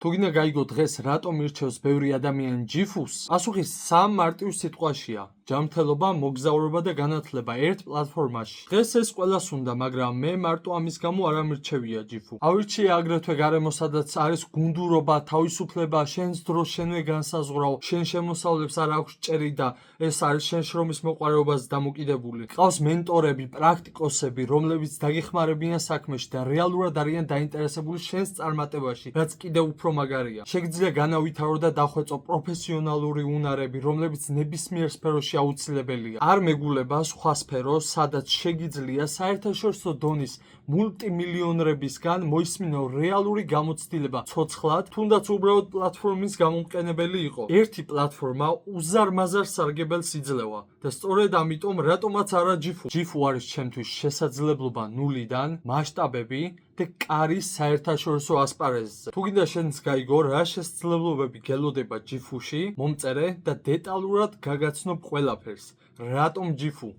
თუ გინდა გაიგო დღეს რატომ ირჩევს ბევრი ადამიანი ჯიფუს, პასუხი სამ მარტივ სიტყვაშია: ჯანმრთელობა, მოგზაურობა და განათლება ერთ პლატფორმაში. დღეს ეს ყველას უნდა, მაგრამ მე მარტო ამის გამო არ ამირჩევია ჯიფუ. ავირჩიე აგრეთვე გარემო, სადაც არის გუნდურობა, თავისუფლება, შენს დროს შენვე განსაზღვრავ, შენ შემოსავლებს არ აქვს ჭერი და ეს არის შენ შრომის მოყვარეობაზე დამოკიდებული. ყავს მენტორები, პრაქტიკოსები, რომლებიც დაგეხმარებიან საქმეში და რეალურად არიან დაინტერესებული შენს წარმატებაში, რაც კიდევ უფრო მაგარია. შეგიძლია განავითარო და დახვეწო პროფესიონალური უნარები, რომლებიც ნებისმიერ სფეროში აუცილებელია. არ მეგულება სხვა სფერო, სადაც შეგიძლია საერთაშორისო დონის მულტიმილიონრებისგან მოისმინო რეალური გამოცდილება ცოცხლად, თუნდაც უბრალოდ პლატფორმის გამომყენებელი იყო. ერთი პლატფორმა უზარმაზარ სარგებელს იძლევა და სწორედ ამიტომ რატომაც არა ჯიფუ. ჯიფუ არის ჩემთვის შესაძლებლობა ნულიდან, მასშტაბები და კარის საერთაშორისო ასპარეზზე. თუ გინდა შენც გაიგო რა შესაძლებლობები გელოდება ჯიფუში, მომწერე და დეტალურად გაგაცნობ ყველაფერს. რატომ ჯიფუ?